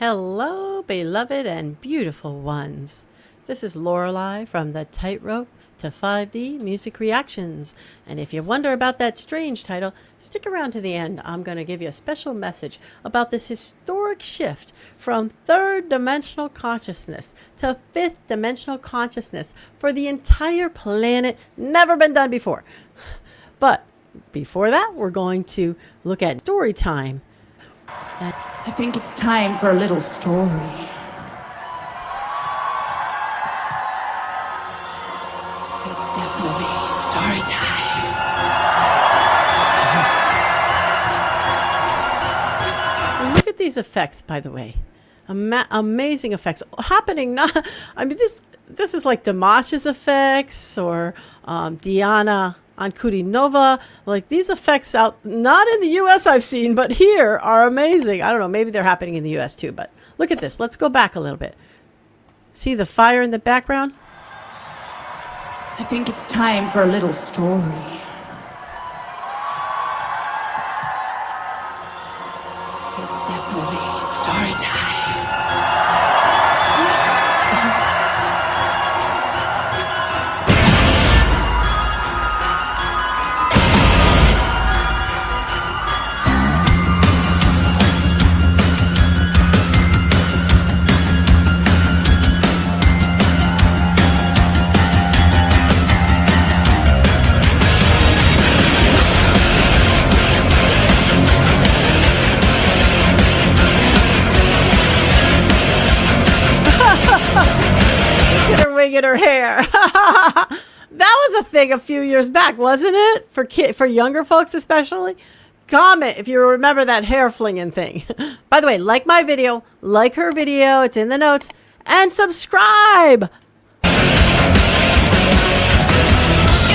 Hello, beloved and beautiful ones. This is Lorelei from the Tightrope to 5D Music Reactions. And if you wonder about that strange title, stick around to the end. I'm going to give you a special message about this historic shift from third dimensional consciousness to fifth dimensional consciousness for the entire planet. Never been done before. But before that, we're going to look at Storytime. I think it's time for a little story. It's definitely story time. Look at these effects, by the way. Amazing effects happening. This is like Damash's effects or Diana Ankudinova. Like these effects out, not in the US I've seen, but here are amazing. I don't know, maybe they're happening in the US too, but look at this. Let's go back a little bit. See the fire in the background? I think it's time for a little story. It's definitely story time. In her hair. That was a thing a few years back, wasn't it? For younger folks especially. Comment if you remember that hair flinging thing. By the way, like my video, like her video, it's in the notes, and subscribe. It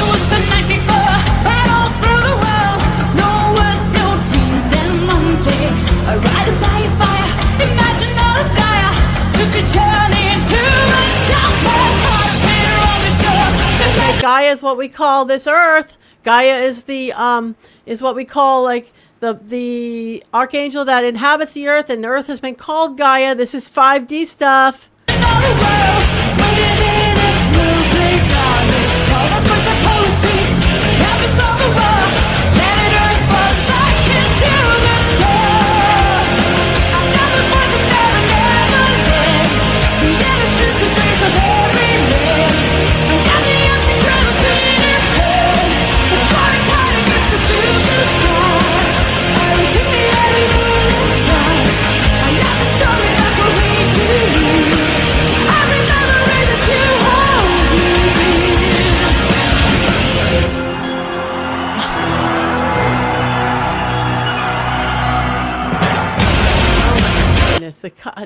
was the night before, right all through the world. No words, no dreams, then Monday. I ride by a fire, imagine all the fire. Took a journey into a childless heart. Gaia is what we call this Earth. Gaia is what we call like the archangel that inhabits the Earth, and the Earth has been called Gaia. This is 5D stuff.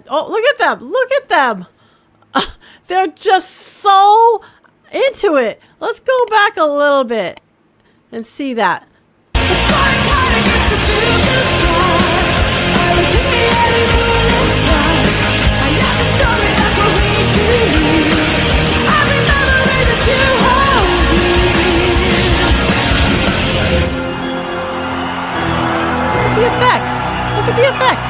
Oh, look at them. Look at them. They're just so into it. Let's go back a little bit and see that. Look at the effects. Look at the effects.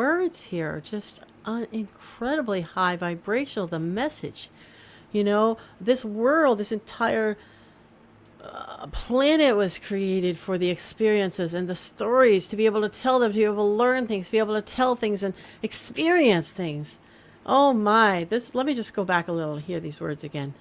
words here are just incredibly high vibrational. The message, you know, this world, this entire planet was created for the experiences and the stories, to be able to tell them, to be able to learn things, to be able to tell things and experience things. Oh my, this, let me just go back a little, hear these words again.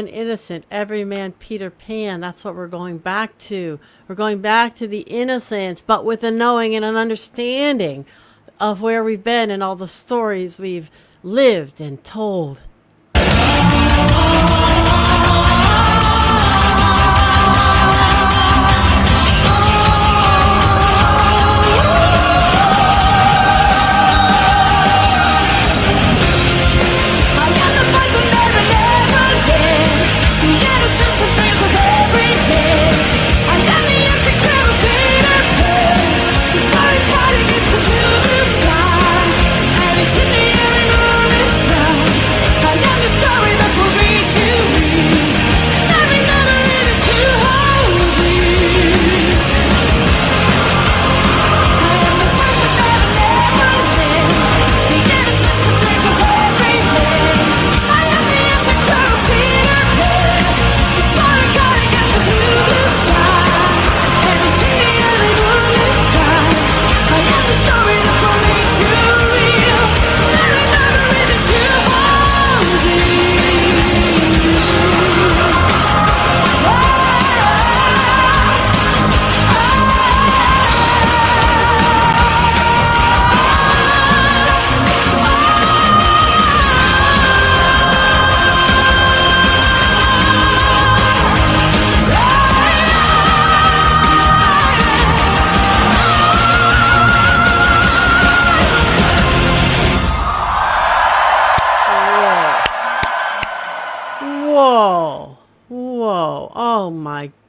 Innocent, every man Peter Pan. That's what we're going back to. We're going back to the innocence, but with a knowing and an understanding of where we've been and all the stories we've lived and told.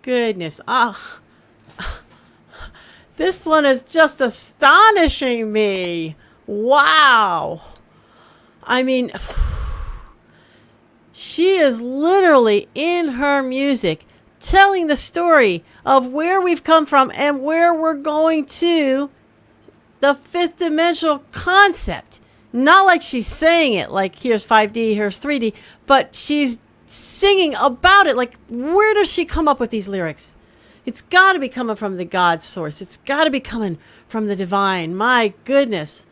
Goodness. This one is just astonishing me. Wow. I mean, she is literally in her music telling the story of where we've come from and where we're going to, the fifth dimensional concept. Not like she's saying it like here's 5D, here's 3D, but she's singing about it. Like, where does she come up with these lyrics? It's got to be coming from the God source. It's got to be coming from the divine. My goodness.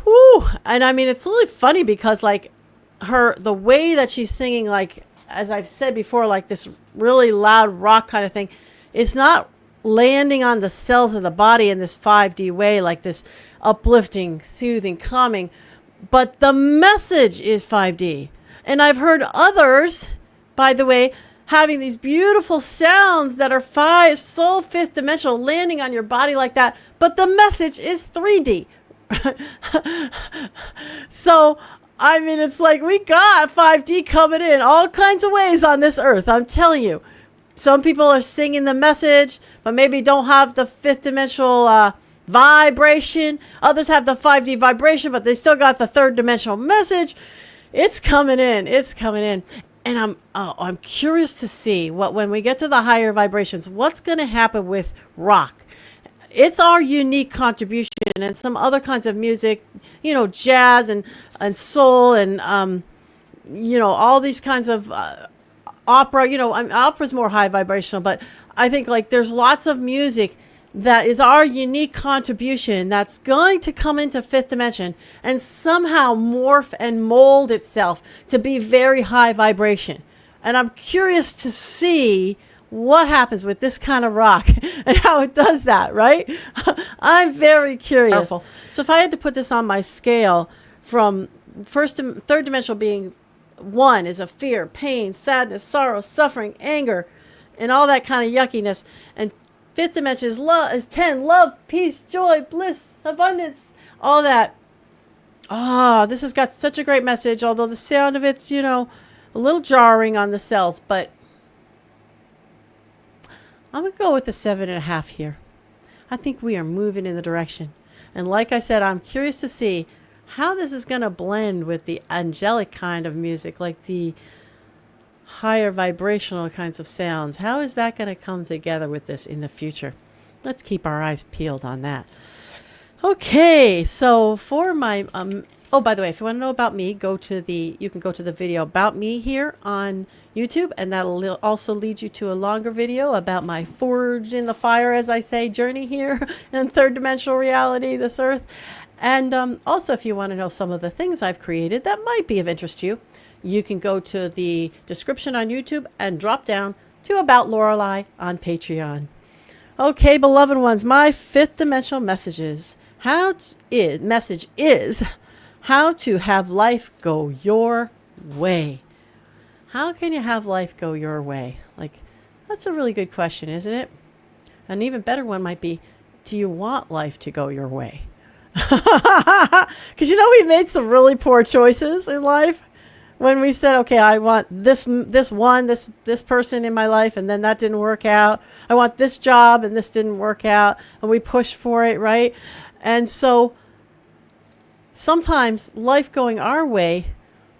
Whew. And I mean, it's really funny because like the way that she's singing, like, as I've said before, like this really loud rock kind of thing, it's not landing on the cells of the body in this 5D way, like this uplifting, soothing, calming, but the message is 5D. And I've heard others, by the way, having these beautiful sounds that are fifth dimensional, landing on your body like that, but the message is 3D. So I mean, it's like we got 5D coming in all kinds of ways on this earth. I'm telling you. Some people are singing the message, but maybe don't have the fifth dimensional vibration. Others have the 5D vibration, but they still got the third dimensional message. It's coming in. It's coming in. And I'm curious to see when we get to the higher vibrations, what's going to happen with rock. It's our unique contribution, and some other kinds of music, jazz and soul and, all these kinds of opera. Opera's more high vibrational, but I think like there's lots of music that is our unique contribution that's going to come into fifth dimension and somehow morph and mold itself to be very high vibration. And I'm curious to see what happens with this kind of rock and how it does that, right? I'm very curious. Powerful. So if I had to put this on my scale from third dimensional being 1 is a fear, pain, sadness, sorrow, suffering, anger, and all that kind of yuckiness. And fifth dimension is 10, love, peace, joy, bliss, abundance, all that. This has got such a great message, although the sound of it's, a little jarring on the cells, but I'm going to go with the 7.5 here. I think we are moving in the direction. And like I said, I'm curious to see how this is going to blend with the angelic kind of music, like the higher vibrational kinds of sounds. How is that going to come together with this in the future? Let's keep our eyes peeled on that. Okay, so for my by the way, if you want to know about me, you can go to the video about me here on YouTube, and that'll also lead you to a longer video about my forged in the fire, as I say, journey here in third dimensional reality, this earth. And also, if you want to know some of the things I've created that might be of interest to you, you can go to the description on YouTube and drop down to About Lorelei on Patreon. Okay, beloved ones, my fifth dimensional message is how to have life go your way. How can you have life go your way? Like, that's a really good question, isn't it? An even better one might be, do you want life to go your way? Because we made some really poor choices in life when we said, okay, I want this person in my life, and then that didn't work out. I want this job, and this didn't work out, and we pushed for it, right? And so sometimes life going our way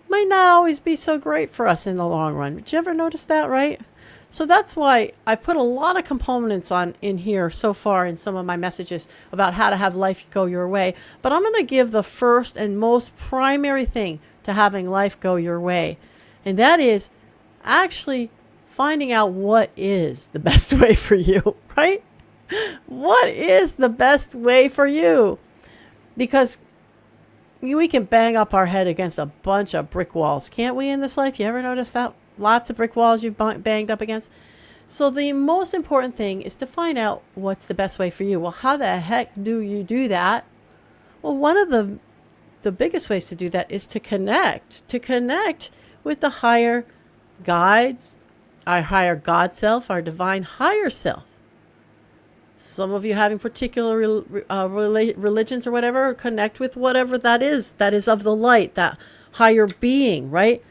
might not always be so great for us in the long run. Did you ever notice that, right? So that's why I put a lot of components in here so far in some of my messages about how to have life go your way. But I'm going to give the first and most primary thing to having life go your way. And that is actually finding out what is the best way for you, right? What is the best way for you? Because we can bang up our head against a bunch of brick walls, can't we, in this life? You ever notice that? Lots of brick walls you've banged up against. So the most important thing is to find out what's the best way for you. Well, how the heck do you do that? Well, one of the biggest ways to do that is to connect with the higher guides, our higher God self, our divine higher self. Some of you having particular religions or whatever, connect with whatever that is of the light, that higher being, right?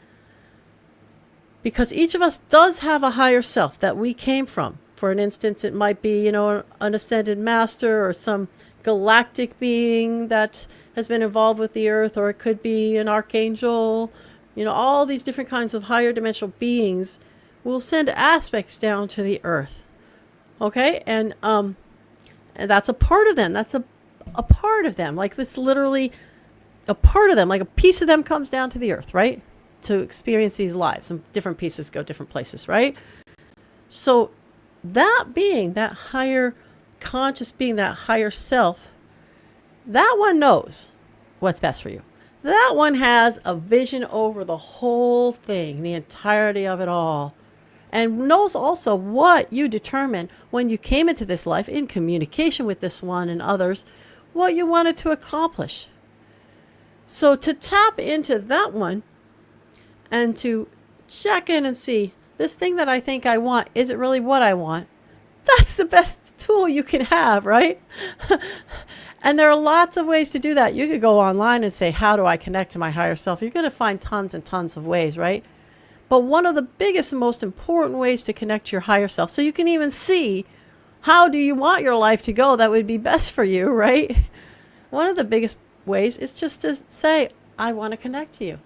Because each of us does have a higher self that we came from. For an instance, it might be, an ascended master or some galactic being that has been involved with the earth, or it could be an archangel. All these different kinds of higher dimensional beings will send aspects down to the earth. Okay? And that's a part of them. That's a part of them. Like, it's literally a part of them. Like, a piece of them comes down to the earth, right? To experience these lives. And different pieces go different places, right? So that being, that higher conscious being, that higher self, that one knows what's best for you. That one has a vision over the whole thing, the entirety of it all. And knows also what you determined when you came into this life in communication with this one and others, what you wanted to accomplish. So to tap into that one and to check in and see, this thing that I think I want, is it really what I want? That's the best tool you can have, right? And there are lots of ways to do that. You could go online and say, how do I connect to my higher self? You're going to find tons and tons of ways, right? But one of the biggest and most important ways to connect to your higher self, so you can even see how do you want your life to go that would be best for you, right? One of the biggest ways is just to say, I want to connect to you.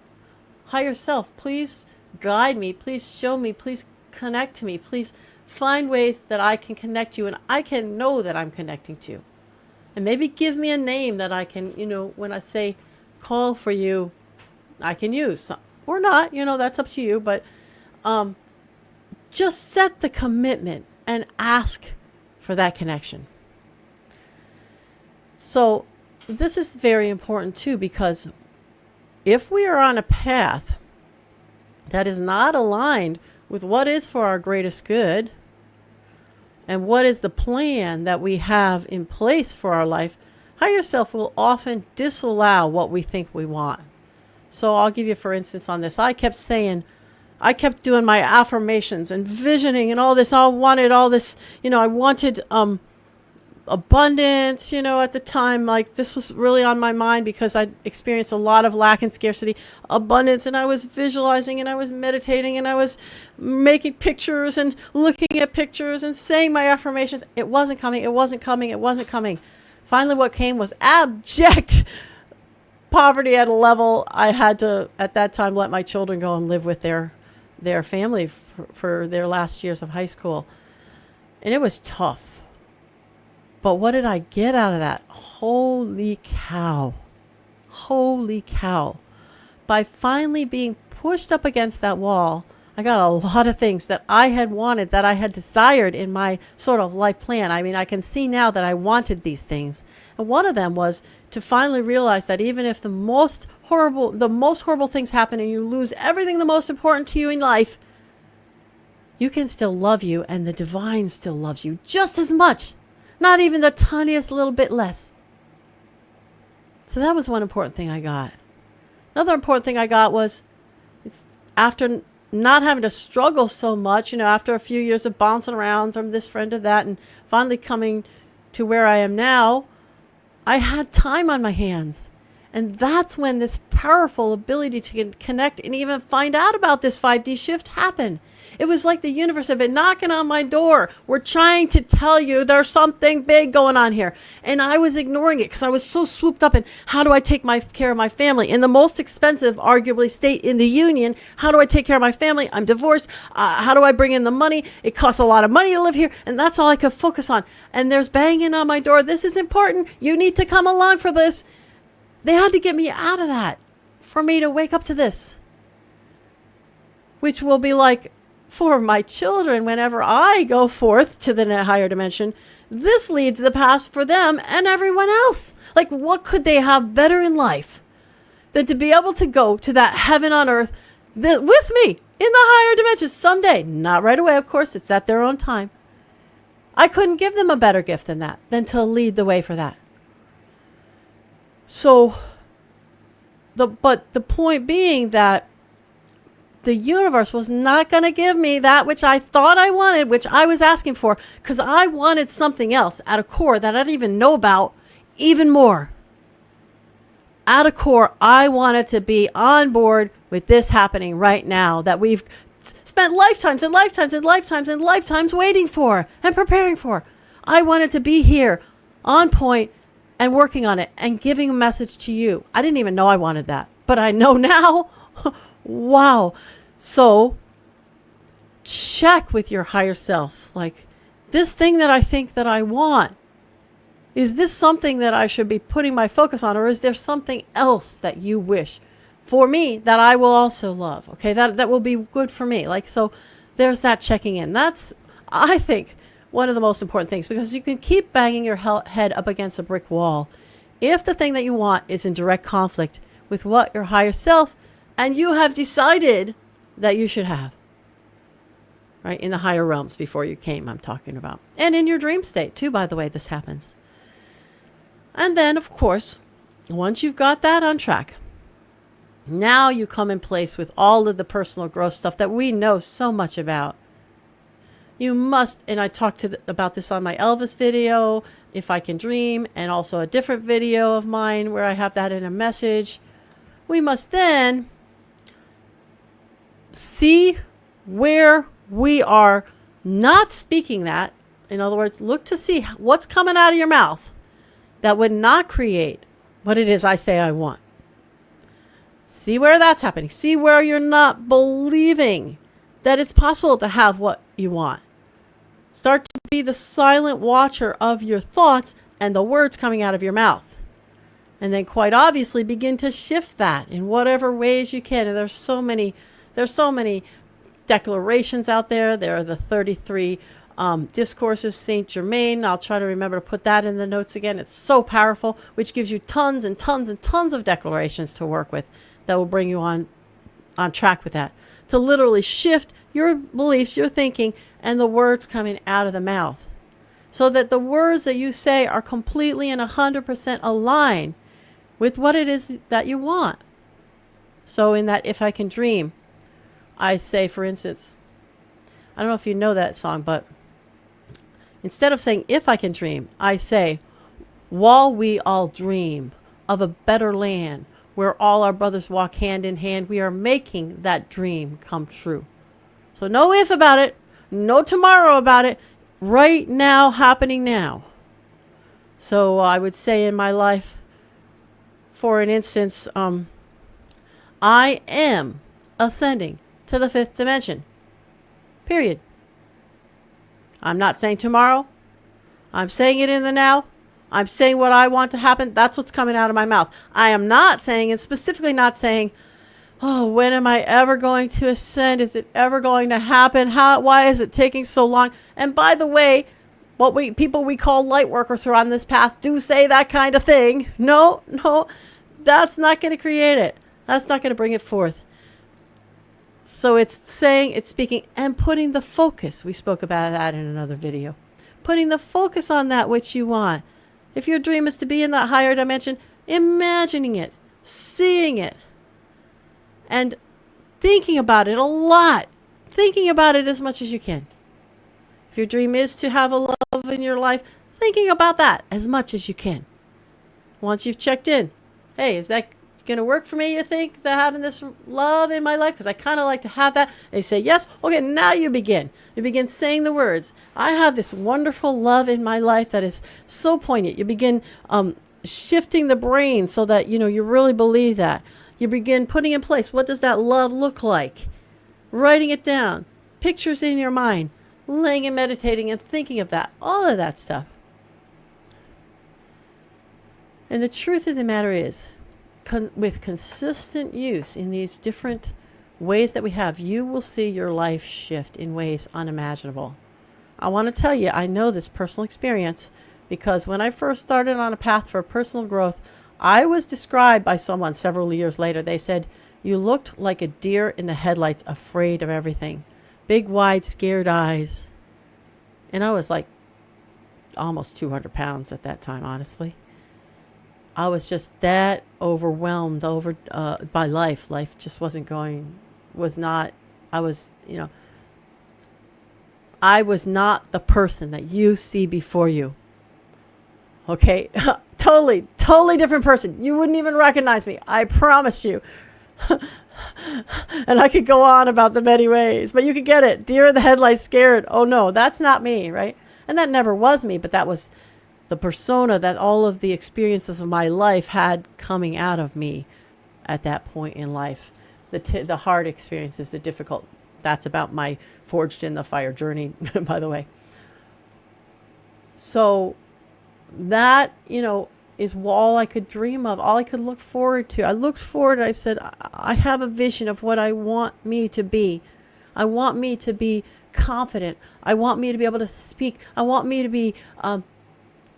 Higher self, please guide me. Please show me. Please connect to me. Please find ways that I can connect to you and I can know that I'm connecting to you. And maybe give me a name that I can, when I say call for you, I can use. Or not, that's up to you. But just set the commitment and ask for that connection. So this is very important too, because if we are on a path that is not aligned with what is for our greatest good, and what is the plan that we have in place for our life, higher self will often disallow what we think we want. So I'll give you, for instance, on this. I kept doing my affirmations and visioning and all this. I wanted all this, I wanted abundance, at the time. Like, this was really on my mind because I experienced a lot of lack and scarcity, abundance, and I was visualizing and I was meditating and I was making pictures and looking at pictures and saying my affirmations. It wasn't coming. It wasn't coming. It wasn't coming. Finally, what came was abject poverty at a level I had to, at that time, let my children go and live with their family for their last years of high school. And it was tough. But what did I get out of that? Holy cow. Holy cow. By finally being pushed up against that wall, I got a lot of things that I had wanted, that I had desired in my sort of life plan. I mean, I can see now that I wanted these things. And one of them was to finally realize that even if the most horrible things happen and you lose everything the most important to you in life, you can still love you and the divine still loves you just as much. Not even the tiniest little bit less. So that was one important thing I got. Another important thing I got was, it's after not having to struggle so much, after a few years of bouncing around from this friend to that and finally coming to where I am now, I had time on my hands. And that's when this powerful ability to connect and even find out about this 5D shift happened. It was like the universe had been knocking on my door. We're trying to tell you there's something big going on here. And I was ignoring it because I was so swooped up in how do I take care of my family? In the most expensive, arguably, state in the union, how do I take care of my family? I'm divorced. How do I bring in the money? It costs a lot of money to live here. And that's all I could focus on. And there's banging on my door. This is important. You need to come along for this. They had to get me out of that for me to wake up to this. Which will be like, for my children, whenever I go forth to the higher dimension, this leads the path for them and everyone else. Like, what could they have better in life than to be able to go to that heaven on earth with me in the higher dimensions someday? Not right away, of course. It's at their own time. I couldn't give them a better gift than that, than to lead the way for that. So, the point being that the universe was not going to give me that which I thought I wanted, which I was asking for, because I wanted something else at a core that I didn't even know about even more. At a core, I wanted to be on board with this happening right now that we've spent lifetimes and lifetimes and lifetimes and lifetimes waiting for and preparing for. I wanted to be here on point and working on it and giving a message to you. I didn't even know I wanted that, but I know now. Wow. So check with your higher self. Like, this thing that I think that I want, is this something that I should be putting my focus on? Or is there something else that you wish for me that I will also love? Okay, that will be good for me. Like, so there's that checking in. That's, I think, one of the most important things, because you can keep banging your head up against a brick wall if the thing that you want is in direct conflict with what your higher self and you have decided that you should have, right? In the higher realms before you came, I'm talking about. And in your dream state too, by the way, this happens. And then, of course, once you've got that on track, now you come in place with all of the personal growth stuff that we know so much about. You must, and I talked about this on my Elvis video, If I Can Dream, and also a different video of mine where I have that in a message. We must then see where we are not speaking that. In other words, look to see what's coming out of your mouth that would not create what it is I say I want. See where that's happening. See where you're not believing that it's possible to have what you want. Start to be the silent watcher of your thoughts and the words coming out of your mouth. And then quite obviously begin to shift that in whatever ways you can. And there's so many declarations out there. There are the 33 Discourses, St. Germaine. I'll try to remember to put that in the notes again. It's so powerful, which gives you tons and tons and tons of declarations to work with that will bring you on track with that. To literally shift your beliefs, your thinking, and the words coming out of the mouth. So that the words that you say are completely and 100% aligned with what it is that you want. So in that If I Can Dream, I say, for instance, I don't know if you know that song, but instead of saying if I can dream, I say, while we all dream of a better land where all our brothers walk hand in hand, we are making that dream come true. So no if about it, no tomorrow about it, right now, happening now. So I would say in my life, for an instance, I am ascending to the 5th dimension. Period. I'm not saying tomorrow. I'm saying it in the now. I'm saying what I want to happen. That's what's coming out of my mouth. I am not saying, and specifically not saying, oh, when am I ever going to ascend? Is it ever going to happen? Why is it taking so long? And by the way, people we call light workers who are on this path do say that kind of thing. No, that's not going to create it. That's not going to bring it forth. So it's saying, it's speaking, and putting the focus. We spoke about that in another video. Putting the focus on that which you want. If your dream is to be in that higher dimension, imagining it, seeing it, and thinking about it a lot. Thinking about it as much as you can. If your dream is to have a love in your life, thinking about that as much as you can. Once you've checked in, hey, is that going to work for me, you think, that having this love in my life? Because I kind of like to have that. They say yes. Okay, now you begin. You begin saying the words. I have this wonderful love in my life that is so poignant. You begin shifting the brain so that, you really believe that. You begin putting in place, what does that love look like? Writing it down. Pictures in your mind. Laying and meditating and thinking of that. All of that stuff. And the truth of the matter is, with consistent use in these different ways that we have, you will see your life shift in ways unimaginable. I want to tell you, I know this personal experience because when I first started on a path for personal growth, I was described by someone several years later. They said, you looked like a deer in the headlights, afraid of everything. Big, wide, scared eyes. And I was like almost 200 pounds at that time, honestly. I was just that overwhelmed by life. Life just I was not the person that you see before you. Okay? Totally different person. You wouldn't even recognize me. I promise you. And I could go on about the many ways, but you could get it. Deer in the headlights, scared. Oh no, that's not me, right? And that never was me, but that was the persona that all of the experiences of my life had coming out of me at that point in life. The hard experiences, the difficult. That's about my forged in the fire journey, by the way. So that, is all I could dream of, all I could look forward to. I looked forward and I said, I have a vision of what I want me to be. I want me to be confident. I want me to be able to speak. I want me to be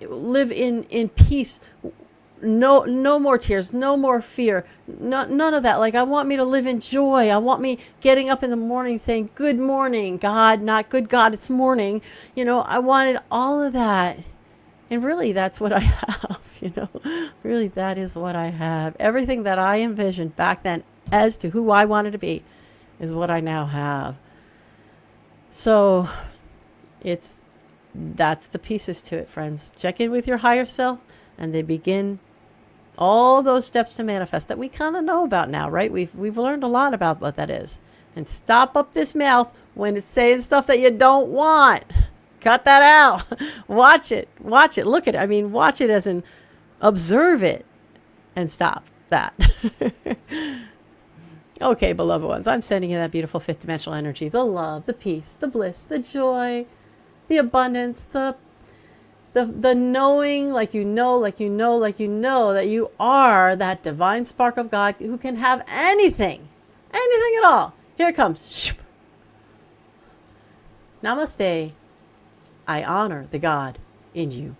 live in peace. No more tears, no more fear, none of that. Like, I want me to live in joy. I want me getting up in the morning saying, good morning, God, not good God, it's morning. I wanted all of that. And really, that's what I have, Really, that is what I have. Everything that I envisioned back then as to who I wanted to be is what I now have. So That's the pieces to it, friends. Check in with your higher self, and they begin all those steps to manifest that we kind of know about now, right? We've learned a lot about what that is. And stop up this mouth when it's saying stuff that you don't want. Cut that out. Watch it. Look at it. I mean, watch it as in observe it and stop that. Okay, beloved ones, I'm sending you that beautiful fifth dimensional energy, the love, the peace, the bliss, the joy, the abundance, the knowing, like you know that you are that divine spark of God who can have anything at all. Here it comes. Namaste. I honor the God in you.